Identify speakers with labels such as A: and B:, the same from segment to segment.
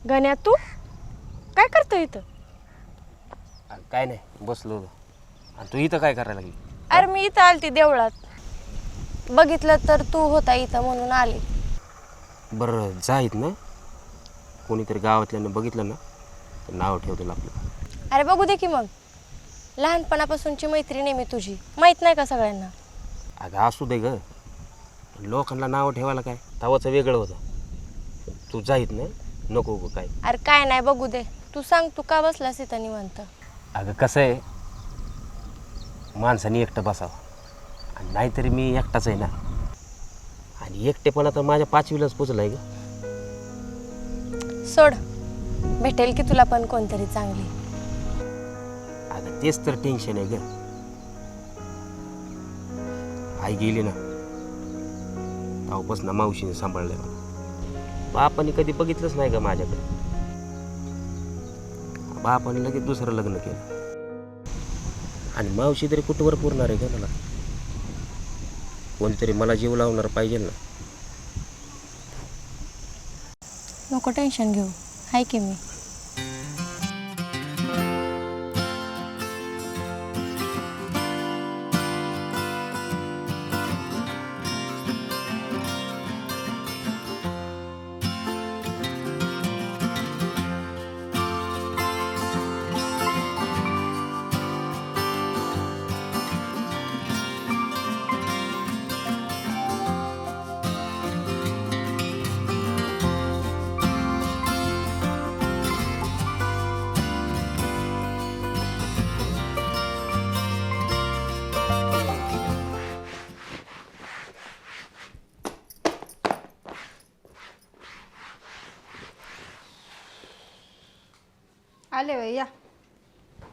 A: गण्या तू काय करतो इथं?
B: काय नाही बसलो होतो. आणि तू इथं काय करायला लागली?
A: अरे मी इथं आलती देवळात, बघितलं तर तू होता इथं म्हणून आली.
B: बरं जाईत ना, कोणीतरी गावातल्यानं बघितलं ना तर नाव ठेवतील आपलं.
A: अरे बघू दे की मग, लहानपणापासूनची मैत्रीण आहे मी तुझी, माहित नाही का सगळ्यांना?
B: अगं असू दे ग, लोकांना नाव ठेवायला काय तवाचं वेगळं होतं. तू जाईत ना, नको गं काय.
A: अरे काय नाही, बघू दे. तू सांग, तू का बसलास इथं निवांत?
B: अगं कसं आहे, माणसाने एकटं बसावं, आणि नाहीतरी मी एकटाच आहे ना. आणि एकटेपणा तर माझ्या 5वीलाच पोचलं आहे ग.
A: सोड, भेटेल की तुला पण कोणतरी चांगली.
B: अगं तेच तर टेन्शन आहे ग. आई गेली ना, तेव्हापासून मावशीने सांभाळलंय मला. बापाने कधी बघितलंच नाही ग माझ्याकडे. बापाने लगेच दुसरं लग्न केलं, आणि मावशी तरी कुठवर पुरणार आहे का मला? कोणतरी मला जीव लावणार पाहिजे ना.
A: नको टेन्शन घेऊ, हाय की मी.
C: आले बाई या,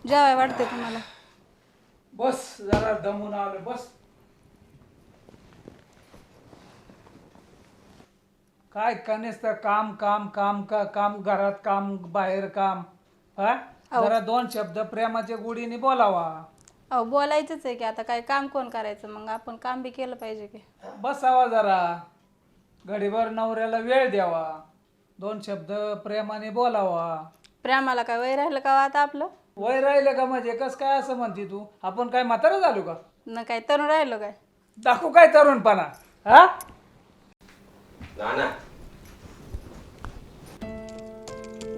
C: जेवाय वाटते तुम्हाला.
D: बस जरा दमून आलो बस. काय कनेस तर काम काम काम का काम, घरात काम बाहेर काम. हा जरा 2 शब्द प्रेमाच्या गुढीने बोलावा.
C: अहो बोलायचंच आहे की, आता काय काम कोण करायचं, मग आपण काम बी केलं पाहिजे की.
D: बसावा जरा, घडीभर नवऱ्याला वेळ द्यावा, 2 शब्द प्रेमाने बोलावा.
C: प्रेमाला काय वय राहिलं का आता आपलं?
D: वय राहिलं का म्हणजे कस काय असं म्हणते तू? आपण काय म्हातारं झालो का?
C: न काय तरुण राहिलो काय?
D: दाखवू काय तरुणपणा? हा
B: ना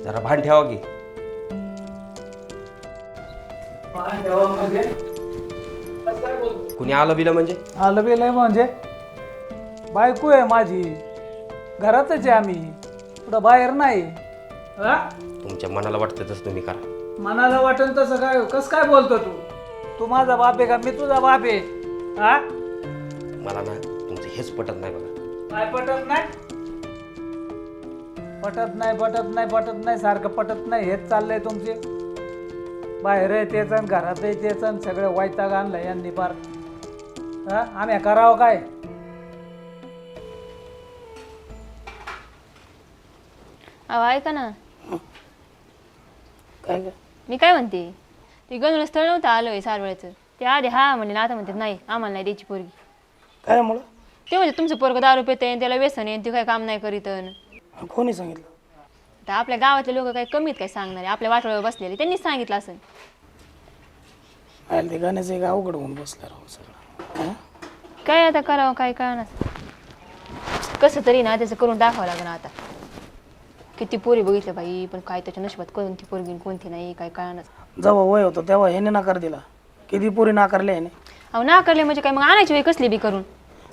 B: जरा भान ठेवा की. कुणी आलं बिलं म्हणजे?
D: आलं बिलं म्हणजे बायको आहे माझी, घरातच आहे आम्ही, कुठं बाहेर नाही. हा
B: तुमच्या मनाला वाटतं तसं तुम्ही करा.
D: मनाला वाटेल तसं काय? कस काय बोलतो तू? तू माझा बाप आहे का मी तुझा बाप आहे? हा
B: मला ना तुमचं हेच पटत नाही बघा.
D: काय पटत नाही? पटत नाही पटत नाही पटत नाही, सारखं पटत नाही, हेच चाललंय तुमचे. बाहेर आहे तेच आणि घरात आहे तेच, आणि सगळं वैताग आणलंय यांनी पार. हा आम्ही करावं काय?
E: अहो ऐका ना,
D: काय
E: मी काय म्हणते, ती गणूला स्थळ नव्हतं आलं सारवळ्याचं, ते आधी हा म्हणले आता म्हणतात नाही, आम्हाला नाही द्यायची पोरगी.
D: काय मुळे?
E: ते म्हणजे तुमचं पोरग दारू पिते, त्याला व्यसन आहे, ते काय काम नाही करीत.
D: कोणी सांगितलं?
E: तर आपल्या गावातले लोक काही कमीत काय सांगणारे, आपल्या वाटोळ्यावर बसलेले त्यांनीच सांगितलं असं.
D: ते गाण्याचं एक अवघड होऊन बसलं राहू सगळं.
E: काय आता करावं, काय कळणार. कसं तरी ना त्याचं करून दाखवावं लागेल आता. किती पोरी बघितलं बाई, पण काय त्याच्या नशिबात कोणती पोरगी कोणती नाही काय कळणार.
F: जेव्हा वय होतं तेव्हा ह्याने नकार दिला, किती पोरी नाकारले ह्याने.
E: अहो नाकारले म्हणजे काय, मग आणायची वेळ कसली बी करून.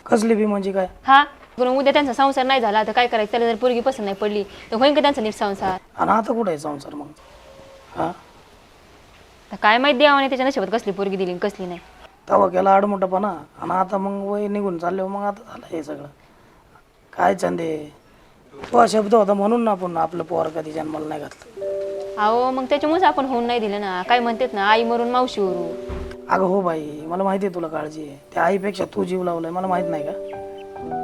F: कसली बी म्हणजे काय?
E: हा करून उद्या त्यांचा संसार नाही झाला तर काय करायचं, त्याला जर पोरगी पसंत नाही पडली तर होईन का त्यांचा नीट संसार.
F: आणि आता कुठे आहे संसार मग? हा
E: तर काय माहिती देवाने त्याच्या नशिबात कसली पोरगी दिली कसली नाही.
F: तेव्हा केला आडमोठापणा, आणि आता मग वय निघून चालले, मग आता झालं हे सगळं. काय चंदे, तो शब्द होता म्हणून ना आपण आपलं पोर कधी जन्माला नाही घातलं.
E: अहो मग त्याच्यामुळेच आपण होऊन नाही दिलं ना. काय म्हणतात ना, आई मरून मावशी उरू.
F: अगं हो बाई, मला माहिती आहे तुला काळजी आहे, त्या आईपेक्षा तू जीव लावलाय मला माहित नाही का?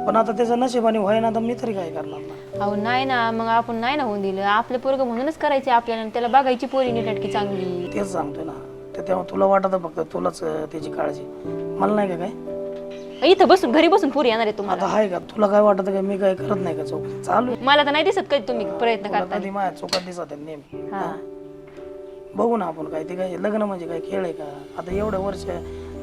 F: पण आता त्याचं नशिबाने व्हाय ना, तर मी तरी काय करणार ना.
E: अहो नाही ना, मग आपण नाही ना होऊन दिलं. आपलं पोरगं म्हणूनच करायचे आपल्याला, त्याला बघायची पोरी नीटटकी चांगली.
F: तेच सांगतोय ना, ते तेव्हा तुला वाटत फक्त तुलाच त्याची काळजी, मला नाही का काय?
E: का इथं बसून घरी बसून पोरी येणार आहे
F: आता
E: तुम्हाला?
F: आहे का तुला काय वाटत का मी काय करत नाही का चौकशी चालू आहे.
E: मला तर नाही दिसत कधी तुम्ही प्रयत्न
F: तुला
E: करता.
F: कधी माझ्या चौकात दिसत आहे नेहमी
E: हा.
F: बघू ना आपण काय ते काय लग्न म्हणजे काय खेळ आहे का आता एवढं वर्ष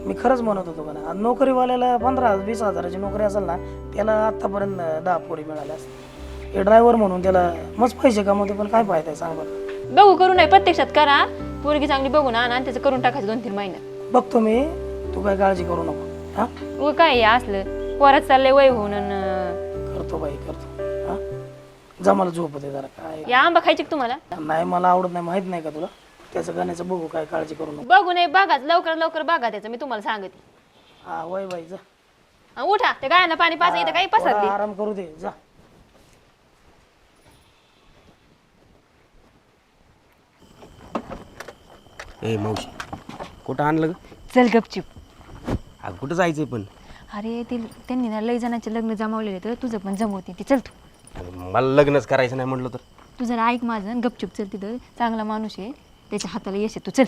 F: मी खरंच म्हणत होतो का ना नोकरीवाल्याला 15-20 हजाराची नोकरी असेल ना त्याला आतापर्यंत 10 पोरी मिळाल्या असतील. हे ड्रायव्हर म्हणून त्याला मस्त पैसे कमवते पण काय फायदा आहे सांग बरं.
E: बघू करू नाही प्रत्यक्षात करा. पोरगी चांगली बघू ना आणि त्याचं करून टाकायचं 2-3 महिन्यात.
F: बघतो मी तू काय काळजी करू नको हा
E: व काय हे असलं पोरात चाललंय वय होऊन
F: करतो बाई करतो हा जा मला झोप दे जरा काय
E: या आंबा खायचे का तुम्हाला?
F: नाही मला आवडत नाही माहित नाही का तुला त्याचं गाण्याचं बघू काय काळजी करू नको
E: बघू नाही बघा लवकर लवकर बघा त्याचं मी तुम्हाला सांगते.
F: हा वय बाई जा
E: उठा त्या गायांना पाणी पाच इथं काही
F: थोडा
E: पसरली.
F: आराम करू दे जा
B: ए मावशी कुठं आणलं ग?
E: चल गपचिप.
B: अगं कुठं जायचंय पण?
E: अरे ते त्यांनी ना लई जणांचे लग्न जमावलेले तर तुझं पण जमवते ती. चल तू
B: अगं, मला लग्नच करायचं नाही म्हटलं तर.
E: तू जरा ऐक माझं आणि गपचूप चल. तिथं चांगला माणूस आहे त्याच्या हाताला यश आहे. तू चल.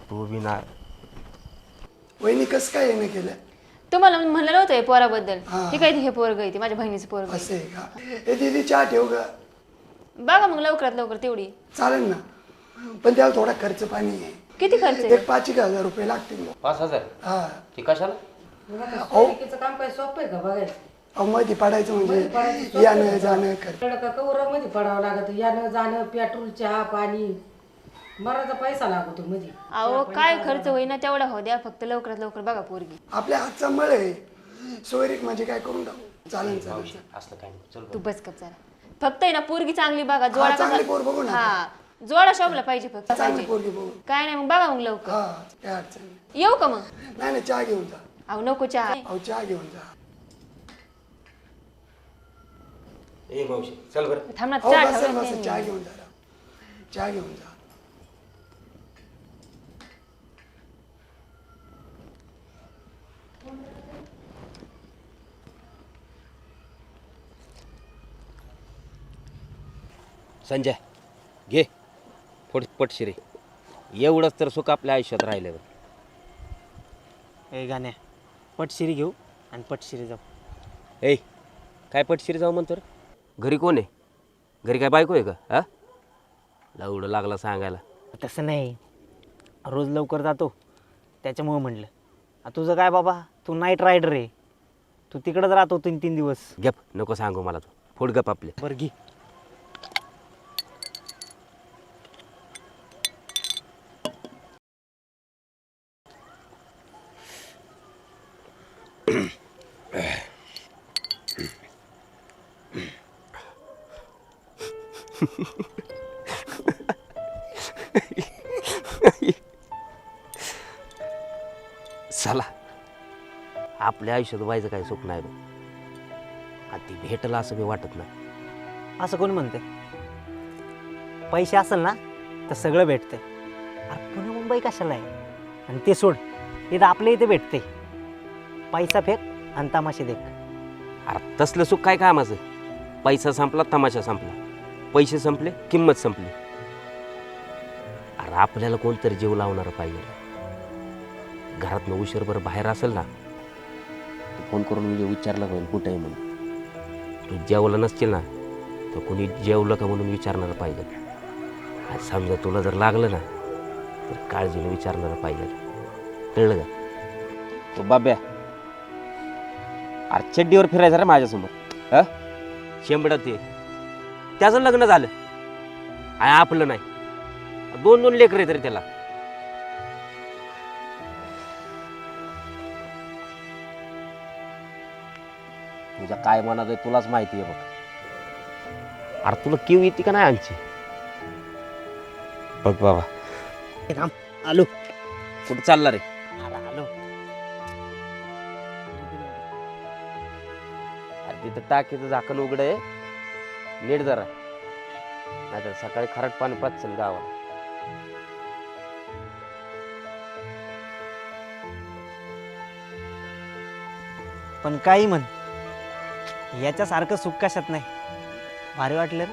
B: तू बी ना
G: वहिनी कसं काय येणं केलं
E: तुम्हाला म्हणलं नव्हतं हे पोराबद्दल. हे काय हे पोरग आहे ते माझ्या बहिणीचं पोरग आहे.
G: असं आहे का हे दीदी चहा ठेव का
E: बघा मग लवकरात लवकर तेवढी.
G: चालेल ना पण त्याला थोडा खर्च पाणी आहे
E: किती खर्च आहे?
G: एक 5,000 रुपये लागतील
B: 5,000
G: हा
B: ती कशाला?
G: अहो मध्ये पडायचं म्हणजे यानं जाणं खर्च
H: मध्ये पडावं लागत यानं जाणं पेट्रोल चहा पाणी मराचा पैसा लागतो मध्ये.
E: अहो काय खर्च होईना तेवढा हो द्या फक्त लवकरात लवकर बघा पोरगी.
G: आपल्या हातचा मळ आहे सोयरीक म्हणजे काय करून टाकू चालेल चालेल
B: असलं काय नाही. चल
E: तू बस कप जरा. फक्त आहे ना पोरगी चांगली बघा. जोडा
G: हा, चांगली
E: कसा-
G: पोर बघू ना.
E: हा जोडा शोभला पाहिजे फक्त
G: चांगली
E: पाहिजे.
G: पोरगी बघू
E: काय नाही मग बघा मग लवकर.
G: हा काय अडचण नाही.
E: येऊ का मग?
G: नाही नाही चहा घेऊन जा
E: अहो नको चहा.
G: अहो चहा घेऊन जा
B: ए मावशी चल बरं.
E: थांब ना
G: हो
E: चहा
G: बस
E: ठेवला
G: बस
E: त्यांनी.
G: चहा घेऊन जा चहा घेऊन जा
B: संजय घे पटशिरे. एवढंच तर सुख आपल्या आयुष्यात राहिलं बघ.
I: ए गाण्या पटशिरी घेऊ आणि पटशिरी जाऊ.
B: ए काय पटशिरी जाऊ म्हणतो रे? घरी कोण आहे? घरी काय बायको आहे का? हा लावडं लागला सांगायला.
I: तसं नाही रोज लवकर जातो त्याच्यामुळं म्हणलं. तुझं काय बाबा तू नाईट रायडर आहे तू तिकडंच राहतो 3-3 दिवस.
B: गप नको सांगू मला तू. फोड गप आपले.
I: बरं घे.
B: चला आपल्या आयुष्यात व्हायचं काही सुख नाही बघ. आणि ती भेटला असं बी वाटत नाही.
I: असं कोण म्हणते? पैसे असेल ना तर सगळं भेटतंय. अरे पुणे मुंबई कशाला आहे? आणि ते सोड इथं आपल्या इथे भेटते. पैसा फेक आणि तमाशे देख.
B: अरे तसलं सुख काय कामाचं? पैसा संपला तमाशा संपला. पैसे संपले किंमत संपली. अरे आपल्याला कोणतरी जीव लावणारं पाहिजे. घरातनं उशीरभर बाहेर असेल ना तू फोन करून म्हणजे विचारलं पाहिजे कुठं आहे म्हणून. तू जेवलं नसतील ना तर कोणी जेवलं का म्हणून विचारणारं पाहिजे. आणि समजा तुला जर लागलं ना तर काळजीने विचारणारं पाहिजे. कळलं का? तो बाब्या अरे चड्डीवर फिरायचं रे माझ्यासमोर. हा शेंबडा ते त्याचं लग्न झालं आणि आपलं नाही. 2-2 लेकरं आहेत रे त्याला. तुझ्या काय मनात आहे तुलाच माहिती आहे बघ. अरे तुला किव येते का नाही आमची? बघ बाबा
I: आलो.
B: कुठं चालला रे?
I: आलो.
B: अरे तिथं टाकीचं झाकण उघड आहे. नीट जरा नाहीतर सकाळी खराट पाणी पाचल गावाला.
I: पण काही म्हण याच्यासारखं सुख कशात नाही. भारी वाटलं रे.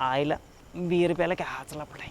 I: आईला 20 रुपयाला काय हाचला पडाय.